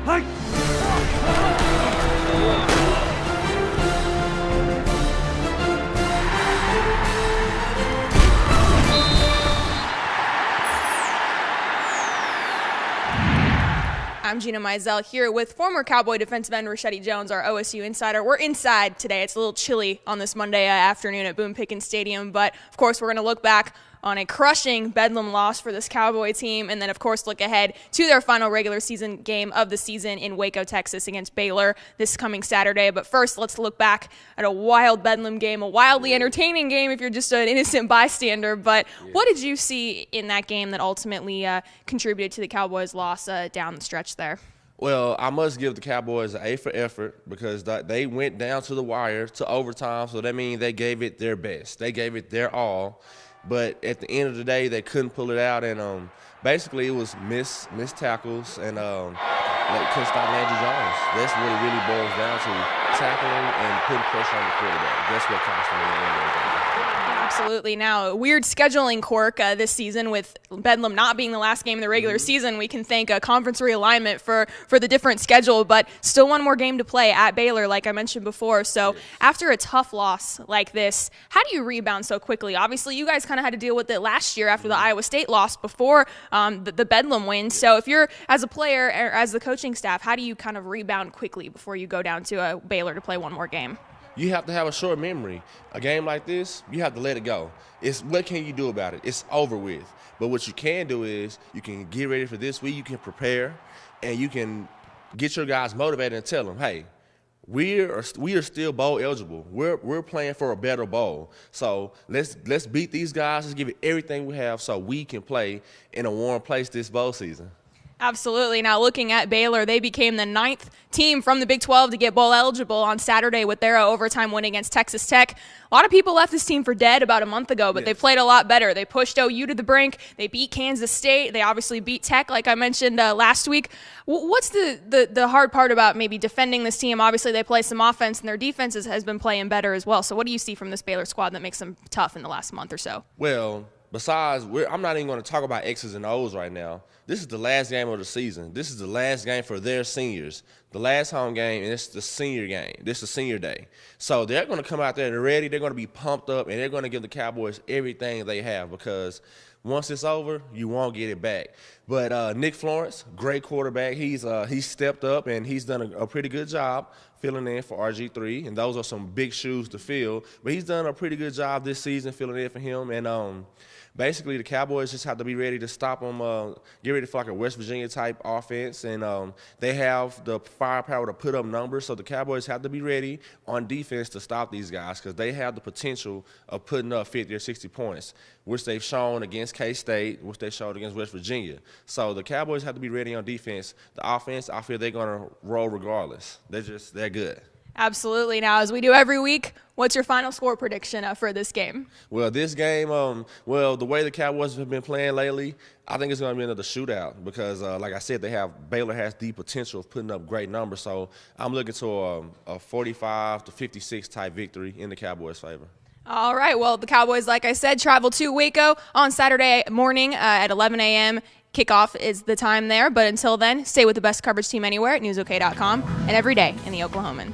I'm Gina Mizell here with former Cowboy defensive end Richetti Jones, our OSU Insider. We're inside today. It's a little chilly on this Monday afternoon at Boone Pickens Stadium, but of course we're going to look back on a crushing Bedlam loss for this Cowboy team, and then of course look ahead to their final regular season game of the season in Waco, Texas against Baylor this coming Saturday. But first, let's look back at a wild Bedlam game, a wildly entertaining game if you're just an innocent bystander. But what did you see in that game that ultimately contributed to the Cowboys' loss down the stretch there? Well, I must give the Cowboys an A for effort because they went down to the wire to overtime, so that means they gave it their best. They gave it their all. But at the end of the day, they couldn't pull it out, and basically it was missed tackles, and they couldn't stop Richetti Jones. That's what it really boils down to, tackling and putting pressure on the quarterback. That's what cost them in the end of the game. Absolutely. Now, a weird scheduling quirk this season with Bedlam not being the last game of the regular season. We can thank a conference realignment for the different schedule, but still one more game to play at Baylor, like I mentioned before. So after a tough loss like this, how do you rebound so quickly? Obviously, you guys kind of had to deal with it last year after the Iowa State loss before the Bedlam win. So if you're, as a player or as the coaching staff, how do you kind of rebound quickly before you go down to Baylor to play one more game? You have to have a short memory. A game like this, you have to let it go. What can you do about it? It's over with. But what you can do is you can get ready for this week. You can prepare, and you can get your guys motivated and tell them, hey, we are still bowl eligible. We're playing for a better bowl. So let's beat these guys. Let's give it everything we have so we can play in a warm place this bowl season. Absolutely. Now, looking at Baylor, they became the 9th team from the Big 12 to get bowl eligible on Saturday with their overtime win against Texas Tech. A lot of people left this team for dead about a month ago, but they played a lot better. They pushed OU to the brink. They beat Kansas State. They obviously beat Tech, like I mentioned last week. What's the hard part about maybe defending this team? Obviously, they play some offense, and their defense has been playing better as well. So what do you see from this Baylor squad that makes them tough in the last month or so? Well, besides, I'm not even going to talk about X's and O's right now. This is the last game of the season. This is the last game for their seniors. The last home game, and it's the senior game. This is senior day. So they're going to come out there, they're ready, they're going to be pumped up, and they're going to give the Cowboys everything they have because once it's over, you won't get it back. But Nick Florence, great quarterback. He's stepped up, and he's done a pretty good job filling in for RG3, and those are some big shoes to fill. But he's done a pretty good job this season filling in for him, and basically the Cowboys just have to be ready to stop them, get ready for like a West Virginia-type offense, and they have the firepower to put up numbers, so the Cowboys have to be ready on defense to stop these guys because they have the potential of putting up 50 or 60 points, which they've shown against K-State, which they showed against West Virginia. So the Cowboys have to be ready on defense. The offense, I feel they're going to roll regardless. They're good. Absolutely. Now, as we do every week, what's your final score prediction for this game? Well, this game, the way the Cowboys have been playing lately, I think it's going to be another shootout because, like I said, Baylor has the potential of putting up great numbers. So I'm looking to a 45 to 56 type victory in the Cowboys' favor. All right. Well, the Cowboys, like I said, travel to Waco on Saturday morning at 11 a.m. Kickoff is the time there. But until then, stay with the best coverage team anywhere at newsok.com and every day in the Oklahoman.